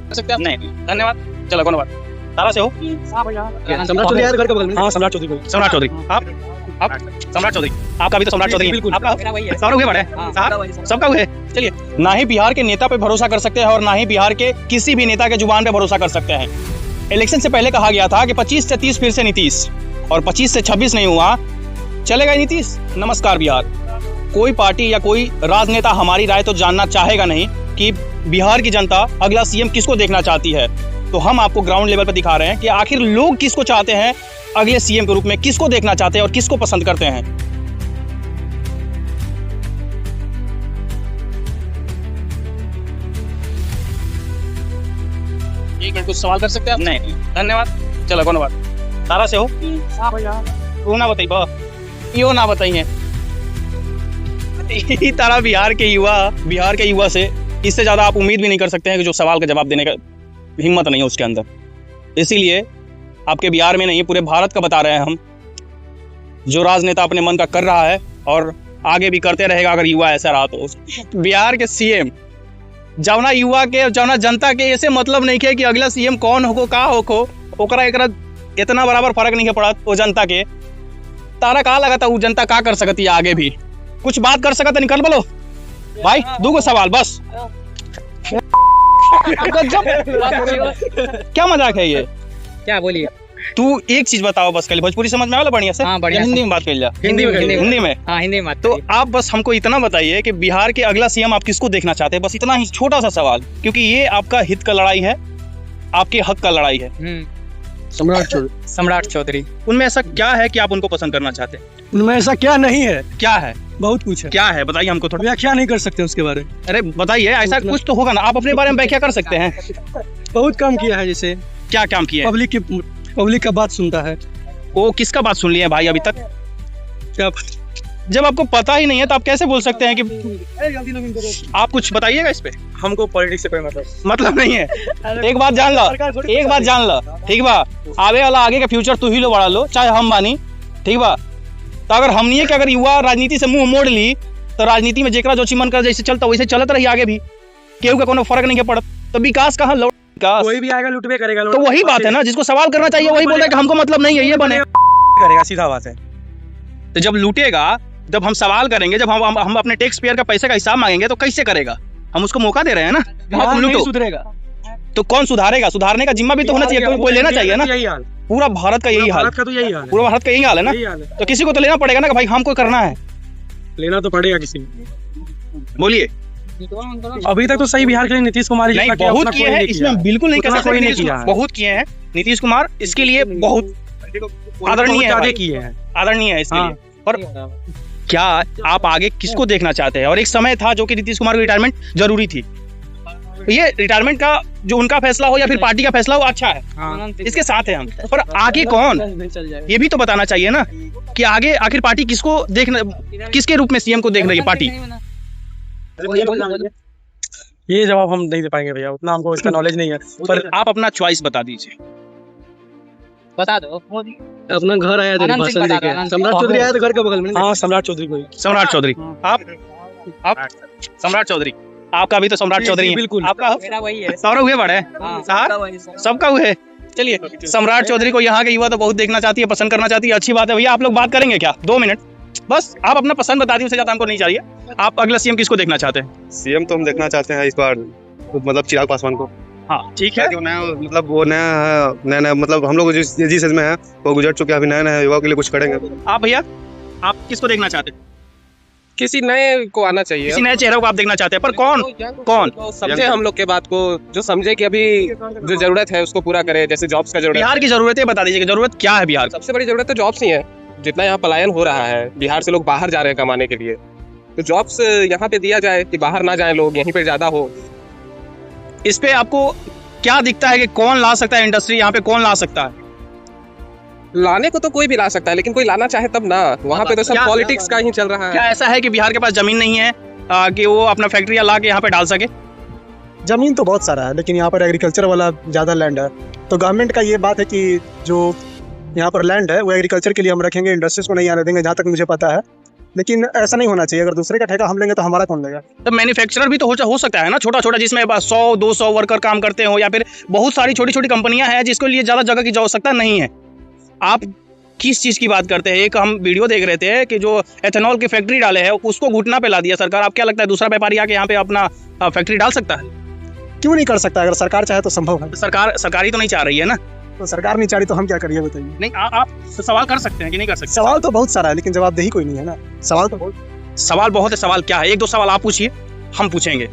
सकते हैं आप? नहीं, धन्यवाद। चलो कौन बात तारा से हो? सम्राट चौधरी यार घर के बगल में। हाँ सम्राट चौधरी। सम्राट चौधरी आप सम्राट चौधरी आपका भी तो सम्राट चौधरी है। आपका सारा हुए बड़े साहब सबका हुए। चलिए, ना ही बिहार के नेता पे भरोसा कर सकते हैं और ना ही बिहार के किसी भी नेता के जुबान पे भरोसा कर सकते हैं। इलेक्शन से पहले कहा गया था कि 25 से 30 फिर से नीतीश, और 25 से 26 नहीं हुआ, चलेगा ही नीतीश। नमस्कार बिहार। कोई पार्टी या कोई राजनेता हमारी राय तो जानना चाहेगा नहीं कि बिहार की जनता अगला सीएम किसको देखना चाहती है। तो हम आपको ग्राउंड लेवल पर दिखा रहे हैं कि आखिर लोग किसको चाहते हैं अगले सीएम के रूप में, किसको देखना चाहते हैं और किसको पसंद करते हैं। एक मिनट कुछ सवाल कर सकते हैं आप? नहीं, धन्यवाद। चलो कौन बात तारा से हो? तू ना बताइए, यो ना बताइए। तारा बिहार के युवा से इससे ज्यादा आप उम्मीद भी नहीं कर सकते हैं कि जो सवाल का जवाब देने का हिम्मत नहीं है उसके अंदर। इसीलिए आपके बिहार में नहीं पूरे भारत का बता रहे हैं हम, जो राजनेता अपने मन का कर रहा है और आगे भी करते रहेगा अगर युवा ऐसा रहा तो। बिहार के सीएम जवना युवा के जवना जनता के ऐसे मतलब नहीं है कि अगला सीएम कौन हो का हो ओकरा एकरा इतना बराबर फर्क नहीं पड़ा वो जनता के। तारा कहा लगा था वो जनता का कर सकती है, आगे भी कुछ बात कर सकता निकल बोलो भाई। दो सवाल बस। क्या मजाक है ये? क्या बोलिए? तू एक चीज बताओ बस, कल भोजपुरी समझ में आया बढ़िया से? हाँ, बढ़िया। हिंदी में बात कर लिया। हिंदी में हाँ हिंदी में। तो आप बस हमको इतना बताइए कि बिहार के अगला सीएम आप किसको देखना चाहते हैं, बस इतना ही छोटा सा सवाल, क्योंकि ये आपका हित का लड़ाई है, आपके हक का लड़ाई है। सम्राट चौधरी। उनमें ऐसा क्या है कि आप उनको पसंद करना चाहते हैं? उनमें ऐसा क्या नहीं है? क्या है? बहुत कुछ है। क्या है बताइए हमको थोड़ा। व्याख्या नहीं कर सकते उसके बारे में। अरे बताइए, ऐसा कुछ तो होगा ना, आप अपने बारे में व्याख्या कर सकते हैं। बहुत काम किया है, जैसे क्या काम किया है? पब्लिक का बात सुनता है। वो किसका बात सुन लिया भाई अभी तक? क्या जब आपको पता ही नहीं है तो आप कैसे बोल सकते हैं कि आप कुछ बताइएगा इस पे? हमको पॉलिटिक्स से कोई मतलब नहीं है। एक बात जान लो, ठीक बा? आवे वाला आगे का फ्यूचर तू ही लो बड़ा लो, चाहे हम बानी, ठीक बा? तो अगर हमनी है कि अगर युवा राजनीति से मुंह मोड़ ली तो राजनीति में जेकरा जो मन कर जैसे चलता वैसे चलत रही, आगे भी केहू का कोनो फर्क नहीं के पड़त, तो विकास कहाँ लौट? कोई भी आएगा लुटवे करेगा। तो वही बात है ना, जिसको सवाल करना चाहिए वही बोल रहा है कि हमको मतलब नहीं है, ये बने करेगा, सीधा बात है। तो जब लूटेगा, जब हम सवाल करेंगे, जब हम अपने टैक्स पेयर का पैसे का हिसाब मांगेंगे तो कैसे करेगा? हम उसको मौका दे रहे हैं ना। नहीं सुधरेगा तो कौन सुधारेगा? सुधारने का जिम्मा भी तो होना चाहिए, कोई लेना चाहिए ना। यही हाल पूरा भारत का यही हाल, पूरा भारत का यही हाल है ना। तो किसी को तो लेना पड़ेगा ना कि भाई हमको करना है, लेना तो पड़ेगा किसी को। बोलिए। अभी तक तो सही बिहार के लिए नीतीश कुमार नहीं, बहुत किए हैं, इसमें बिल्कुल नहीं कह सकते, बहुत किए हैं नीतीश कुमार, इसके लिए बहुत आदरणीय है इसके लिए। पर क्या आप आगे किसको देखना चाहते हैं? और एक समय था जो कि नीतीश कुमार की रिटायरमेंट जरूरी थी। ये रिटायरमेंट का जो उनका फैसला हो या फिर पार्टी का फैसला हो, अच्छा है, इसके साथ है हम। पर आगे कौन, ये भी तो बताना चाहिए ना कि आगे आखिर पार्टी किसको देखना, किसके रूप में सीएम को देख रही है पार्टी। ये जवाब हम नहीं दे पाएंगे भैया, उतना हमको इसका नॉलेज नहीं है। पर आप अपना चॉइस बता दीजिए। बता दो। अपना घर आया था भाषण देके। सम्राट चौधरी आया था घर के बगल में। हाँ सम्राट चौधरी को। सम्राट चौधरी आप सम्राट चौधरी, आपका भी तो सम्राट चौधरी है। बिल्कुल आपका मेरा वही है। सारा हुए बड़े साहब, सबका हुए। चलिए, सम्राट चौधरी को यहाँ के युवा तो बहुत देखना चाहती है, पसंद करना चाहती है, अच्छी बात है। भैया आप लोग बात करेंगे क्या? 2 मिनट बस, आप अपना पसंद बता दीजिए, उससे ज्यादा हमको नहीं चाहिए। आप अगला सीएम किसको देखना चाहते हैं? सीएम तो हम देखना चाहते हैं इस बार मतलब चिराग पासवान को। हाँ ठीक है, जो नया मतलब वो नया मतलब हम लोग जिस एज में है वो गुजर चुके हैं, अभी नया युवा के लिए कुछ करेंगे। आप भैया आप किसको देखना चाहते हैं? किसी नए को आना चाहिए, किसी नए चेहरे को आप देखना चाहते हैं, पर कौन समझे हम लोग के बात को, जो समझे कि अभी जो जरूरत है उसको पूरा करे। जैसे जॉब्स का जरूरत, बिहार की जरूरत है, बता दीजिए कि जरूरत क्या है बिहार? सबसे बड़ी जरूरत तो जॉब्स ही है। जितना यहाँ पलायन हो रहा है, बिहार से लोग बाहर जा रहे हैं कमाने के लिए, तो जॉब्स यहाँ पे दिया जाए कि बाहर ना जाए लोग, यहीं पे ज्यादा हो। इस पे आपको क्या दिखता है कि कौन ला सकता है इंडस्ट्री यहाँ पे, कौन ला सकता है? लाने को तो कोई भी ला सकता है, लेकिन कोई लाना चाहे तब ना। वहाँ पे तो सब पॉलिटिक्स का ही चल रहा है। क्या ऐसा है कि बिहार के पास जमीन नहीं है कि वो अपना फैक्ट्रियाँ ला के यहाँ पे डाल सके? जमीन तो बहुत सारा है, लेकिन यहाँ पर एग्रीकल्चर वाला ज़्यादा लैंड है। तो गवर्नमेंट का ये बात है कि जो यहाँ पर लैंड है वो एग्रीकल्चर के लिए हम रखेंगे, इंडस्ट्रीज को नहीं आने देंगे, जहाँ तक मुझे पता है। लेकिन ऐसा नहीं होना चाहिए। अगर दूसरे का ठेका हम लेंगे तो हमारा कौन लेगा? तो मैन्युफैक्चरर भी तो हो सकता है ना, छोटा छोटा, जिसमें 100-200 वर्कर काम करते हो, या फिर बहुत सारी छोटी छोटी कंपनियां हैं जिसके लिए ज़्यादा जगह की आवश्यकता नहीं है। आप किस चीज़ की बात करते हैं? एक हम वीडियो देख रहे थे कि जो एथेनॉल की फैक्ट्री डाले हैं उसको घुटना पे ला दिया सरकार। आप क्या लगता है दूसरा व्यापारी आके यहाँ पे अपना फैक्ट्री डाल सकता है? क्यों नहीं कर सकता? अगर सरकार चाहे तो संभव है। सरकारी तो नहीं चाह रही है ना। तो सरकार नहीं चाह रही तो हम क्या करिए बताइए? नहीं, आप सवाल कर सकते हैं कि नहीं कर सकते? सवाल तो बहुत सारा है लेकिन जवाबदेही कोई नहीं है ना। सवाल तो बहुत है। सवाल क्या है? 1-2 सवाल आप पूछिए, हम पूछेंगे।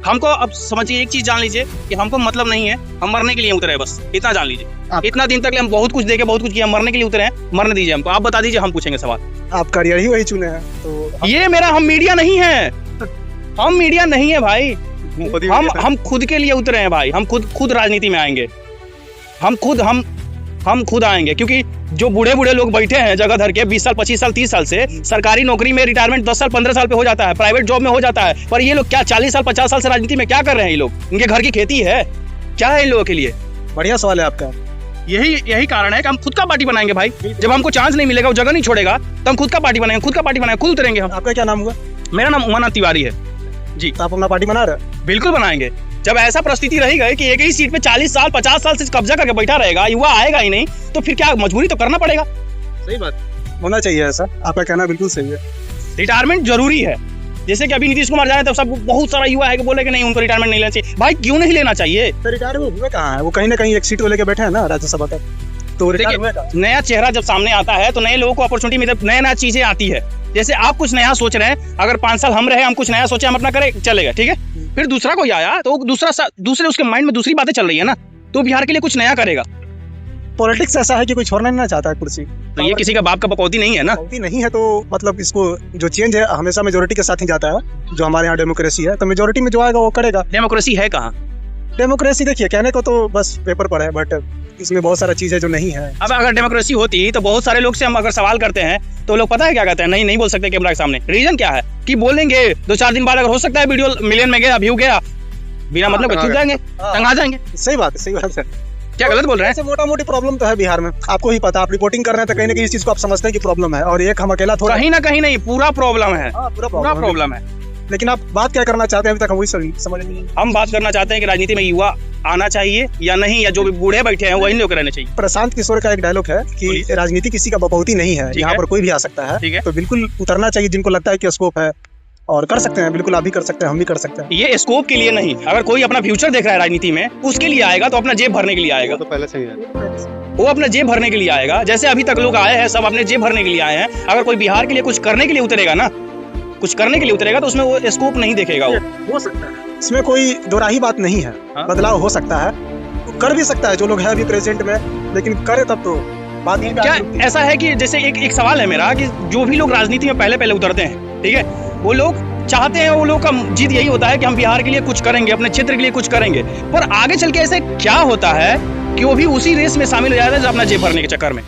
हमको अब समझिए, एक चीज जान लीजिए कि हमको मतलब नहीं है, हम मरने के लिए उतरे हैं, बस इतना जान लीजिए। इतना दिन तक हम बहुत कुछ देखे, बहुत कुछ किया, मरने के लिए उतरे हैं, मरने दीजिए हमको। आप बता दीजिए, हम पूछेंगे सवाल। आप करियर ही वही चुने हैं तो ये मेरा, हम मीडिया नहीं है, हम मीडिया नहीं है भाई। हम खुद के लिए उतरे हैं भाई। हम खुद राजनीति में आएंगे। हम खुद आएंगे, क्योंकि जो बूढ़े लोग बैठे हैं जगह धर के 20 साल 25 साल 30 साल से, सरकारी नौकरी में रिटायरमेंट 10 साल 15 साल पे हो जाता है, प्राइवेट जॉब में हो जाता है, पर ये लोग क्या 40 साल 50 साल से राजनीति में क्या कर रहे हैं? ये लोग, इनके घर की खेती है क्या है इन लोगों के लिए? बढ़िया सवाल है आपका। यही कारण है कि हम खुद का पार्टी बनाएंगे भाई। जब हमको चांस नहीं मिलेगा, वो जगह नहीं छोड़ेगा, तो हम खुद का पार्टी बनाएंगे, खुद उतरेंगे हम। आपका क्या नाम हुआ? मेरा नाम उमानाथ तिवारी है जी। तो आप अपना पार्टी बना रहे हैं? बिल्कुल बनाएंगे। जब ऐसा परिस्थिति रही गई कि एक ही सीट पे 40 साल 50 साल से कब्जा करके बैठा रहेगा, युवा आएगा ही नहीं, तो फिर क्या, मजबूरी तो करना पड़ेगा। सही बात, होना चाहिए ऐसा। आपका कहना बिल्कुल सही है। रिटायरमेंट जरूरी है। जैसे कि अभी नीतीश कुमार जा रहे हैं, तो सब बहुत सारा युवा है कि बोले कि नहीं, उनको रिटायरमेंट नहीं लेना चाहिए। भाई क्यों नहीं लेना चाहिए? तो रिटायरमेंट हुए कहाँ है? वो कहीं ना कहीं एक सीट को लेके बैठे हैं ना राज्यसभा तक। तो नया चेहरा जब सामने आता है तो नए लोगों को अपॉर्चुनिटी मिलती है, नया चीजें आती है। जैसे आप कुछ नया सोच रहे हैं, अगर 5 साल हम रहे, हम कुछ नया सोचे, हम अपना करें, चलेगा, ठीक है। फिर दूसरा कोई आया तो दूसरे उसके माइंड में दूसरी बातें चल रही है ना, तो बिहार के लिए कुछ नया करेगा। पॉलिटिक्स ऐसा है कि कोई छोड़ना नहीं चाहता है कुर्सी। तो ये किसी का बाप का बकौती नहीं है ना। बकौती नहीं है तो मतलब इसको जो चेंज है हमेशा मेजोरिटी के साथ ही जाता है। जो हमारे यहाँ डेमोक्रेसी है, तो मेजोरिटी में जो आएगा वो करेगा। डेमोक्रेसी है कहाँ? डेमोक्रेसी देखिए, कहने को तो बस पेपर पर है, बट इसमें बहुत सारा चीज है जो नहीं है। अब अगर डेमोक्रेसी होती तो बहुत सारे लोग से हम अगर सवाल करते हैं तो लोग पता है क्या कहते हैं? नहीं बोल सकते कैमरा के सामने। रीजन क्या है कि बोलेंगे 2-4 दिन बाद अगर हो सकता है वीडियो मिलियन में गया, व्यू गया, बिना मतलब के छूट जाएंगे, तंग आ जाएंगे। सही बात है। क्या गलत बोल रहे हैं? मोटा मोटी प्रॉब्लम तो है बिहार में, आपको ही पता। आप रिपोर्टिंग कर रहे हैं तो कहीं ना कहीं इस चीज को आप समझते हैं कि प्रॉब्लम है, और एक हम अकेला थोड़ा, कहीं ना कहीं नहीं, पूरा प्रॉब्लम है, पूरा प्रॉब्लम है। लेकिन आप बात क्या करना चाहते हैं अभी तक हम वही समझ नहीं। हम बात करना चाहते हैं कि राजनीति में युवा आना चाहिए या नहीं, या जो भी बूढ़े बैठे हैं वही लोग रहने चाहिए। प्रशांत किशोर का एक डायलॉग है कि राजनीति किसी का बपौती नहीं है, यहाँ पर कोई भी आ सकता है। तो बिल्कुल उतरना चाहिए जिनको लगता है कि स्कोप है, और कर सकते हैं। बिल्कुल आप भी कर सकते हैं, हम भी कर सकते हैं। ये स्कोप के लिए नहीं, अगर कोई अपना फ्यूचर देख रहा है राजनीति में, उसके लिए आएगा तो अपना जेब भरने के लिए आएगा। तो पहले से ही है, वो अपना जेब भरने के लिए आएगा। जैसे अभी तक लोग आए हैं, सब अपने जेब भरने के लिए आए हैं। अगर कोई बिहार के लिए कुछ करने के लिए उतरेगा ना, कुछ करने के लिए उतरेगा, तो उसमें वो स्कोप नहीं देखेगा। वो हो सकता है, इसमें कोई दोराही बात नहीं है। बदलाव हो सकता है, कर भी सकता है जो लोग हैं अभी प्रेजेंट में, लेकिन करे तब तो बात नहीं। क्या ऐसा है कि जैसे एक सवाल है मेरा कि जो भी लोग राजनीति में पहले उतरते हैं, ठीक है, वो लोग चाहते हैं, वो लोग का जिद यही होता है कि हम बिहार के लिए कुछ करेंगे, अपने क्षेत्र के लिए कुछ करेंगे, पर आगे चल के ऐसे क्या होता है कि वो भी उसी रेस में शामिल हो जाता है अपना जेब भरने के चक्कर में।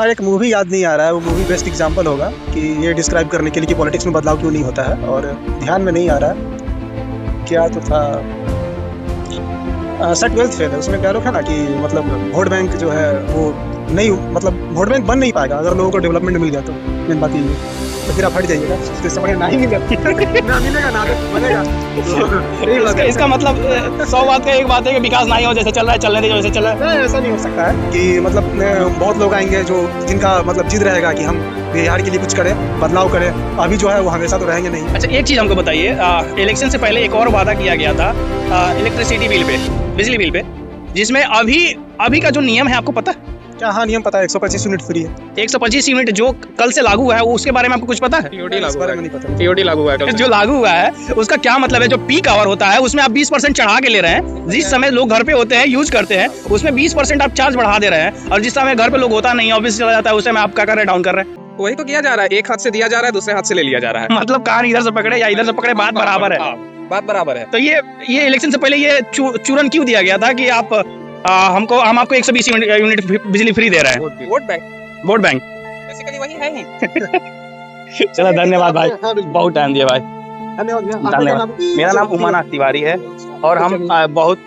एक मूवी याद नहीं आ रहा है, वो मूवी बेस्ट एग्जांपल होगा कि ये डिस्क्राइब करने के लिए कि पॉलिटिक्स में बदलाव क्यों नहीं होता है, और ध्यान में नहीं आ रहा है क्या तो था। सेट वेल्थ फेल है, उसमें डायलॉग है ना कि मतलब वोट बैंक जो है वो नहीं, मतलब वोट बैंक बन नहीं पाएगा अगर लोगों को डेवलपमेंट मिल गया तो। मेन बात ये है, तो फिर आप हट जाइएगा, उसके समझ ना ही मिलेगा ना मिलेगा ना बनेगा। इसका मतलब 100 बात का एक बात है कि विकास नहीं हो, जैसे चल रहा है चलने दे, जैसे चल रहा है। ऐसा नहीं हो सकता है कि मतलब बहुत लोग आएंगे जो जिनका मतलब जिद रहेगा कि हम बिहार के लिए कुछ करें, बदलाव करें। अभी जो है वो हमेशा तो रहेंगे नहीं। अच्छा, एक चीज हमको बताइए, इलेक्शन से पहले एक और वादा किया गया था इलेक्ट्रिसिटी बिल पे, बिजली बिल पे, जिसमें अभी का जो नियम है आपको पता है क्या? हाँ, नियम पता है, 125 यूनिट फ्री है। 125 यूनिट जो कल से लागू हुआ है, उसके बारे में आपको कुछ पता है? टीओडी लागू बारे में नहीं पता। टीओडी लागू हुआ है। जो लागू हुआ है उसका क्या मतलब है? जो पीक आवर होता है उसमें आप 20% चढ़ा के ले रहे हैं। जिस समय लोग घर पे होते हैं, यूज करते हैं, उसमें 20% आप चार्ज बढ़ा दे रहे हैं, और जिस समय घर पे लोग होता नहीं, ऑफिस चला जाता है, उस समय आप क्या कर रहे हैं? डाउन कर रहे हैं। वही तो किया जा रहा है, एक हाथ से दिया जा रहा है, दूसरे हाथ से ले लिया जा रहा है। मतलब कान इधर से पकड़े या इधर से पकड़े, बात बराबर है। बात बराबर है। तो ये इलेक्शन से पहले ये चूरन क्यों दिया गया था कि आप हम आपको 120 यूनिट बिजली फ्री दे रहे हैं? Vote bank, vote bank basically वही है ही। चलो, धन्यवाद भाई, बहुत टाइम दिया भाई, धन्यवाद। मेरा नाम उमानाथ तिवारी है, और हम बहुत